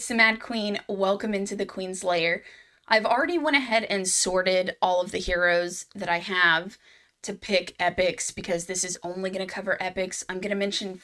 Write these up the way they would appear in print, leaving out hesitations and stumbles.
it's the Mad Queen. Welcome into the Queen's Lair. I've already went ahead and sorted all of the heroes that I have to pick epics because this is only going to cover epics. I'm going to mention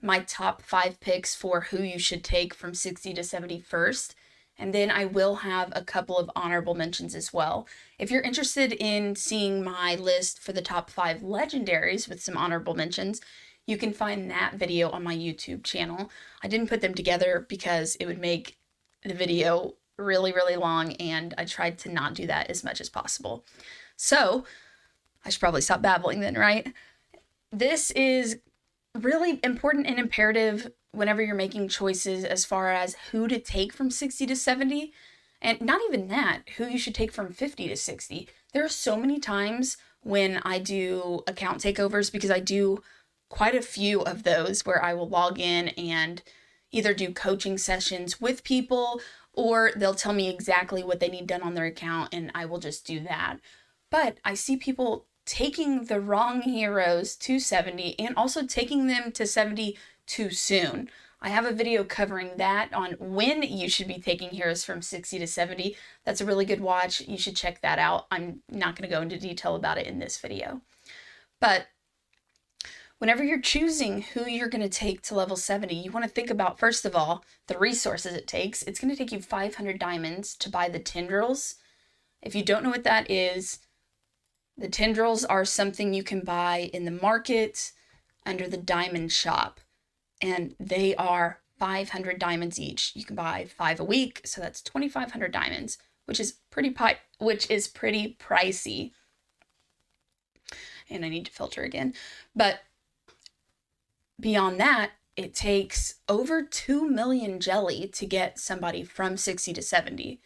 my top 5 picks for who you should take from 60 to 70 first. And then I will have a couple of honorable mentions as well. If you're interested in seeing my list for the top 5 legendaries with some honorable mentions, you can find that video on my YouTube channel. I didn't put them together because it would make the video really, really long, and I tried to not do that as much as possible. So, I should probably stop babbling then, right? This is really important and imperative whenever you're making choices as far as who to take from 60 to 70, and not even that, who you should take from 50 to 60. There are so many times when I do account takeovers, because I do quite a few of those where I will log in and either do coaching sessions with people, or they'll tell me exactly what they need done on their account and I will just do that. But I see people taking the wrong heroes to 70 and also taking them to 70 too soon. I have a video covering that on when you should be taking heroes from 60 to 70. That's a really good watch. You should check that out. I'm not going to go into detail about it in this video. But whenever you're choosing who you're going to take to level 70, you want to think about, first of all, the resources it takes. It's going to take you 500 diamonds to buy the tendrils. If you don't know what that is, the tendrils are something you can buy in the market under the diamond shop, and they are 500 diamonds each. You can buy 5 a week, so that's 2,500 diamonds, which is pretty pricey. And I need to filter again. But beyond that, it takes over 2 million jelly to get somebody from 60 to 70.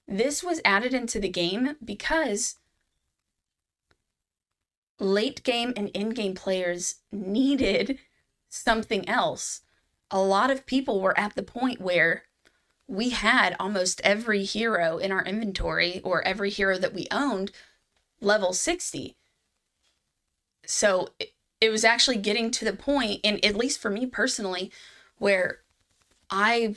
This was added into the game because late game and in-game players needed something else. A lot of people were at the point where we had almost every hero in our inventory, or every hero that we owned, level 60. So it was actually getting to the point, and at least for me personally, where I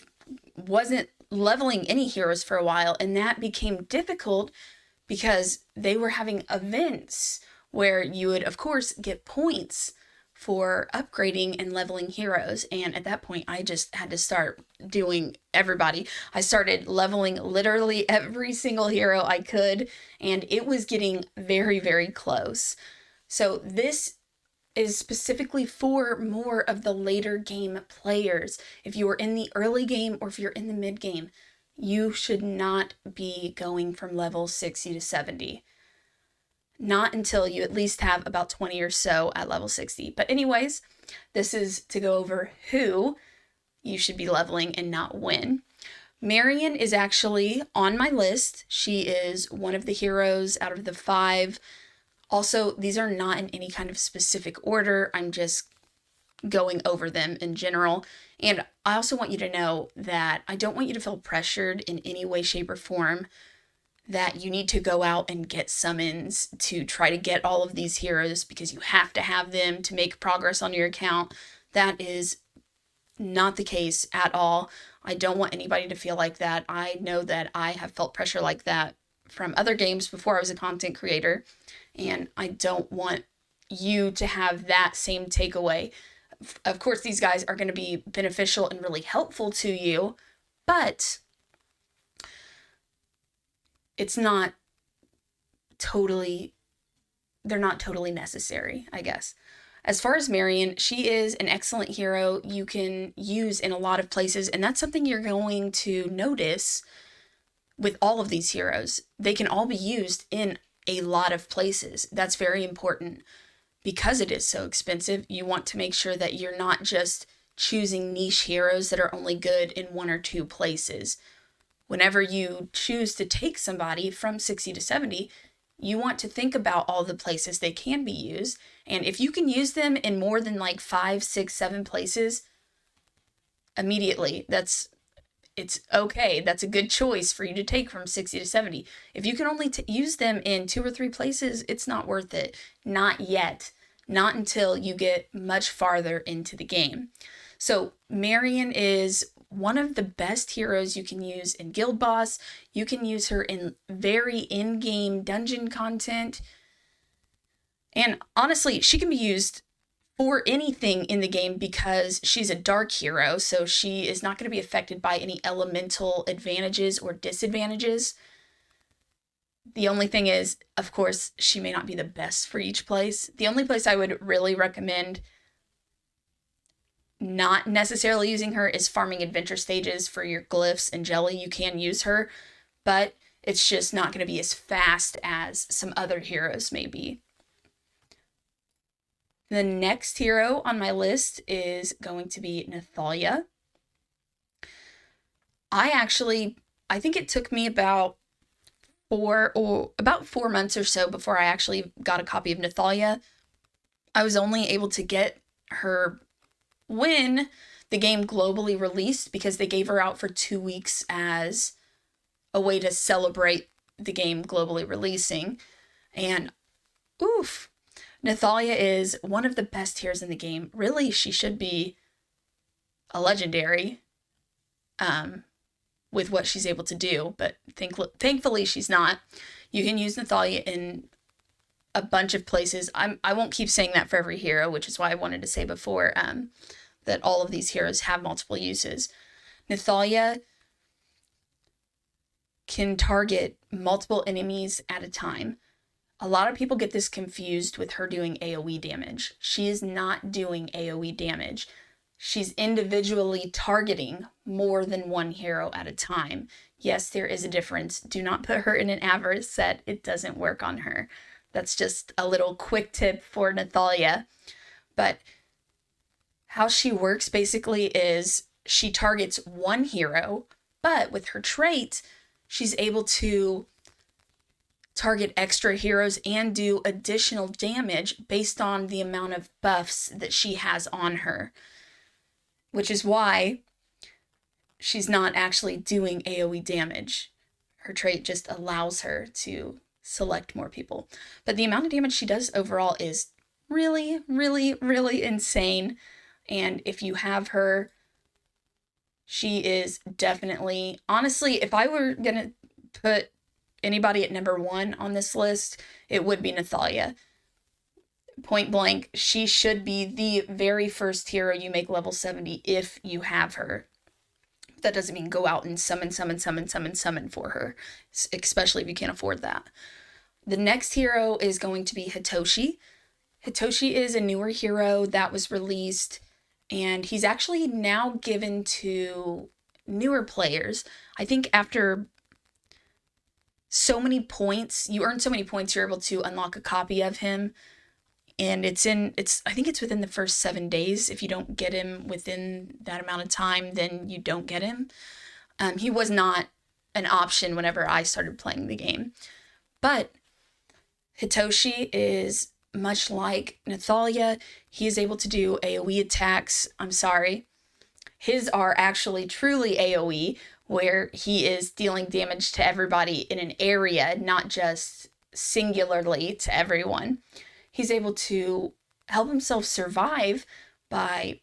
wasn't leveling any heroes for a while, and that became difficult because they were having events where you would, of course, get points for upgrading and leveling heroes. And at that point, I just had to start doing everybody. I started leveling literally every single hero I could, and it was getting very, very close. So this is specifically for more of the later game players. If you are in the early game or if you're in the mid game, you should not be going from level 60 to 70. Not until you at least have about 20 or so at level 60. But anyways, this is to go over who you should be leveling and not when. Marion is actually on my list. She is one of the heroes out of the 5. Also, these are not in any kind of specific order. I'm just going over them in general. And I also want you to know that I don't want you to feel pressured in any way, shape, or form that you need to go out and get summons to try to get all of these heroes because you have to have them to make progress on your account. That is not the case at all. I don't want anybody to feel like that. I know that I have felt pressure like that from other games before I was a content creator, and I don't want you to have that same takeaway. Of course, these guys are going to be beneficial and really helpful to you, but they're not totally necessary, I guess. As far as Marion, she is an excellent hero you can use in a lot of places, and that's something you're going to notice with all of these heroes. They can all be used in a lot of places. That's very important. Because it is so expensive, you want to make sure that you're not just choosing niche heroes that are only good in 1 or 2 places. Whenever you choose to take somebody from 60 to 70, you want to think about all the places they can be used. And if you can use them in more than like 5, 6, 7 places, immediately, it's okay. That's a good choice for you to take from 60 to 70. If you can only use them in 2 or 3 places, it's not worth it. Not yet. Not until you get much farther into the game. So Marion is one of the best heroes you can use in Guild Boss. You can use her in very in-game dungeon content. And honestly, she can be used for anything in the game because she's a dark hero, so she is not going to be affected by any elemental advantages or disadvantages. The only thing is, of course, she may not be the best for each place. The only place I would really recommend not necessarily using her is farming adventure stages for your glyphs and jelly. You can use her, but it's just not going to be as fast as some other heroes may be. The next hero on my list is going to be Nathalya. I think it took me about 4 months or so before I actually got a copy of Nathalya. I was only able to get her when the game globally released because they gave her out for 2 weeks as a way to celebrate the game globally releasing. And oof, Nathalya is one of the best heroes in the game. Really, she should be a legendary with what she's able to do, but thankfully she's not. You can use Nathalya in a bunch of places. I won't keep saying that for every hero, which is why I wanted to say before that all of these heroes have multiple uses. Nathalya can target multiple enemies at a time. A lot of people get this confused with her doing AoE damage. She is not doing AoE damage. She's individually targeting more than one hero at a time. Yes, there is a difference. Do not put her in an Avarice set. It doesn't work on her. That's just a little quick tip for Nathalya. But how she works basically is she targets one hero, but with her trait, she's able to target extra heroes and do additional damage based on the amount of buffs that she has on her, which is why she's not actually doing AoE damage. Her trait just allows her to select more people. But the amount of damage she does overall is really, really, really insane. And if you have her, she is definitely, honestly, if I were going to put anybody at number 1 on this list, it would be Nathalya. Point blank, she should be the very first hero you make level 70 if you have her. That doesn't mean go out and summon for her, especially if you can't afford that. The next hero is going to be Hitoshi. Hitoshi is a newer hero that was released, and he's actually now given to newer players. I think after so many points, you earn so many points, you're able to unlock a copy of him. And I think it's within the first 7 days. If you don't get him within that amount of time, then you don't get him. He was not an option whenever I started playing the game. But Hitoshi is much like Nathalya. He is able to do AoE attacks. I'm sorry. His are actually truly AoE, where he is dealing damage to everybody in an area, not just singularly to everyone. He's able to help himself survive by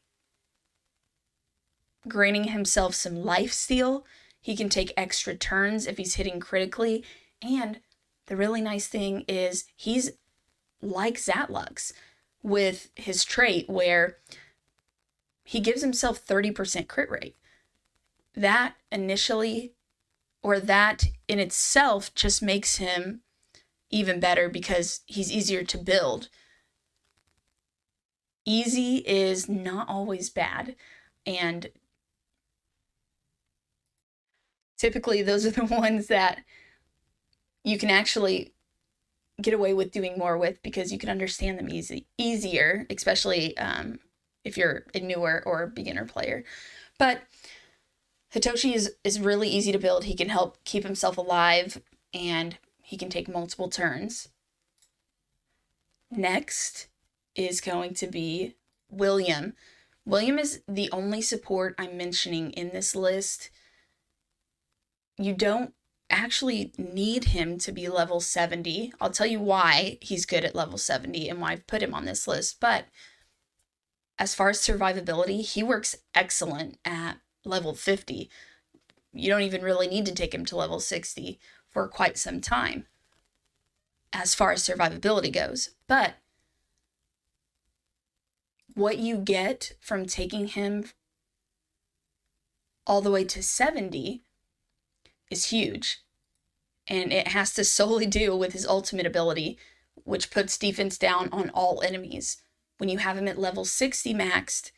granting himself some lifesteal. He can take extra turns if he's hitting critically. And the really nice thing is he's like Zatlux with his trait where he gives himself 30% crit rate. That initially, or that in itself, just makes him even better because he's easier to build. Easy is not always bad, and typically those are the ones that you can actually get away with doing more with because you can understand them easier, especially if you're a newer or beginner player. But Hitoshi is really easy to build. He can help keep himself alive, and he can take multiple turns. Next is going to be William. William is the only support I'm mentioning in this list. You don't actually need him to be level 70. I'll tell you why he's good at level 70 and why I've put him on this list. But as far as survivability, he works excellent at level 50. You don't even really need to take him to level 60 for quite some time as far as survivability goes. But what you get from taking him all the way to 70 is huge. And it has to solely do with his ultimate ability, which puts defense down on all enemies. When you have him at level 60 maxed,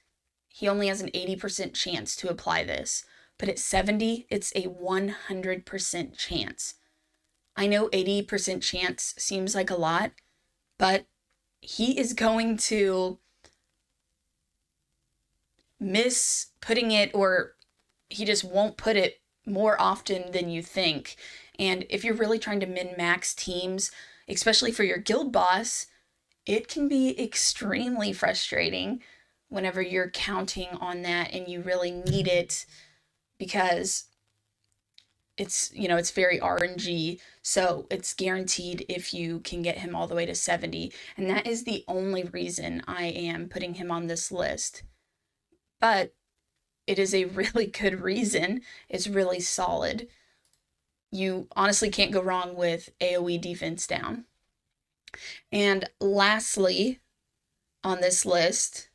he only has an 80% chance to apply this. But at 70, it's a 100% chance. I know 80% chance seems like a lot, but he is going to miss putting it, or he just won't put it more often than you think. And if you're really trying to min-max teams, especially for your guild boss, it can be extremely frustrating whenever you're counting on that and you really need it, because it's very RNG, so it's guaranteed if you can get him all the way to 70. And that is the only reason I am putting him on this list. But it is a really good reason. It's really solid. You honestly can't go wrong with AoE defense down. And lastly on this list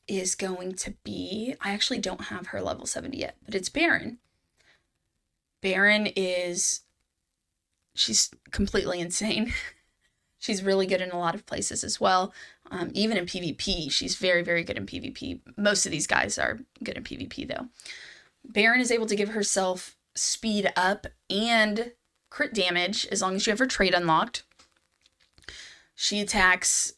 is going to be, I actually don't have her level 70 yet, but it's Baron. Baron she's completely insane. She's really good in a lot of places as well. Even in PvP, she's very, very good in PvP. Most of these guys are good in PvP though. Baron is able to give herself speed up and crit damage as long as you have her trait unlocked. She attacks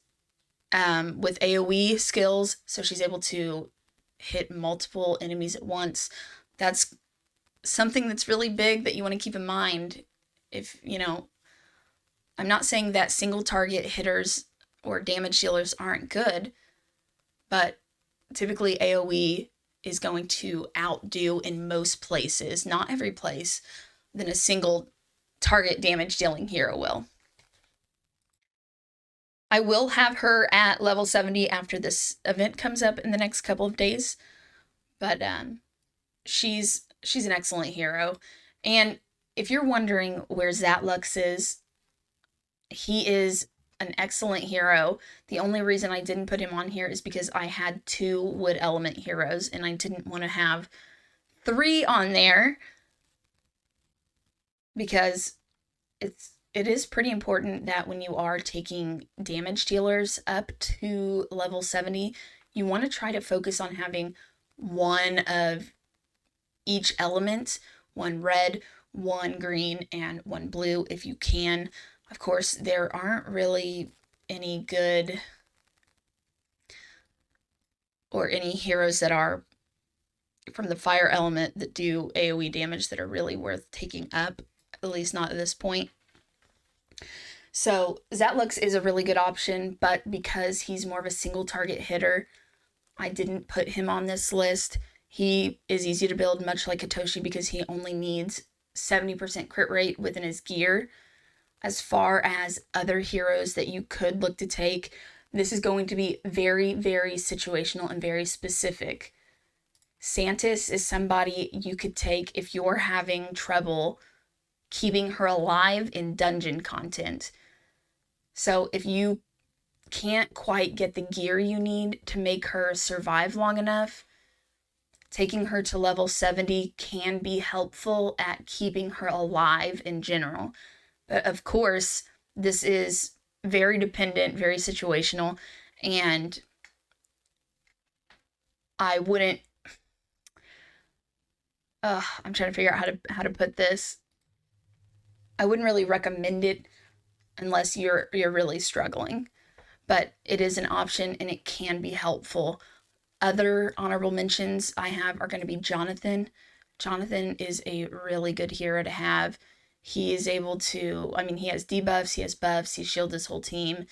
with AoE skills, so she's able to hit multiple enemies at once. That's something that's really big that you want to keep in mind. If, I'm not saying that single target hitters or damage dealers aren't good, but typically AoE is going to outdo in most places, not every place, than a single target damage dealing hero will. I will have her at level 70 after this event comes up in the next couple of days, but she's an excellent hero. And if you're wondering where Zatlux is, he is an excellent hero. The only reason I didn't put him on here is because I had 2 wood element heroes and I didn't want to have 3 on there, because it is pretty important that when you are taking damage dealers up to level 70, you want to try to focus on having one of each element, 1 red, 1 green, and 1 blue if you can. Of course, there aren't really any good or any heroes that are from the fire element that do AoE damage that are really worth taking up, at least not at this point. So Zatlux is a really good option, but because he's more of a single target hitter, I didn't put him on this list. He is easy to build, much like Hitoshi, because he only needs 70% crit rate within his gear. As far as other heroes that you could look to take, this is going to be very, very situational and very specific. Santis is somebody you could take if you're having trouble keeping her alive in dungeon content. So if you can't quite get the gear you need to make her survive long enough, taking her to level 70 can be helpful at keeping her alive in general. But of course, this is very dependent, very situational, and I wouldn't, I'm trying to figure out how to put this. I wouldn't really recommend it unless you're really struggling, but it is an option and it can be helpful. Other honorable mentions I have are going to be Jonathan. Jonathan is a really good hero to have. He is able to, he has debuffs, he has buffs, he shields his whole team.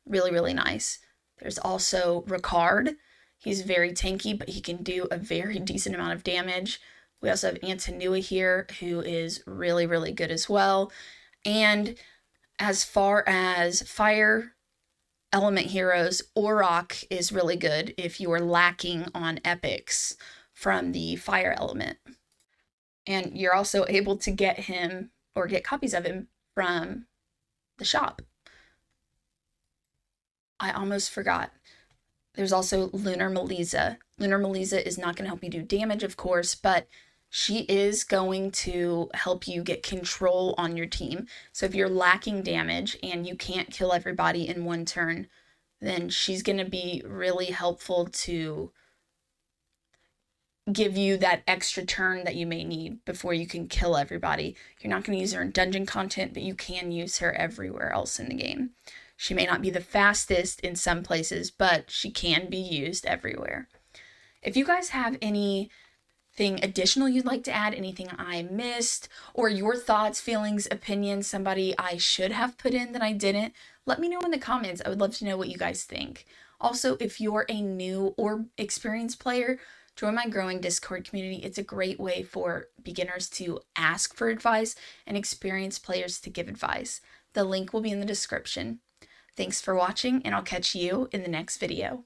Really, really nice. There's also Ricard. He's very tanky, but he can do a very decent amount of damage. We also have Antonua here, who is really, really good as well. And as far as fire element heroes, Auroch is really good if you are lacking on epics from the fire element. And you're also able to get him or get copies of him from the shop. I almost forgot. There's also Lunar Melisa. Lunar Melisa is not going to help you do damage, of course, but she is going to help you get control on your team. So if you're lacking damage and you can't kill everybody in one turn, then she's going to be really helpful to give you that extra turn that you may need before you can kill everybody. You're not going to use her in dungeon content, but you can use her everywhere else in the game. She may not be the fastest in some places, but she can be used everywhere. If you guys have anything additional you'd like to add, anything I missed, or your thoughts, feelings, opinions, somebody I should have put in that I didn't, let me know in the comments. I would love to know what you guys think. Also, if you're a new or experienced player, join my growing Discord community. It's a great way for beginners to ask for advice and experienced players to give advice. The link will be in the description. Thanks for watching, and I'll catch you in the next video.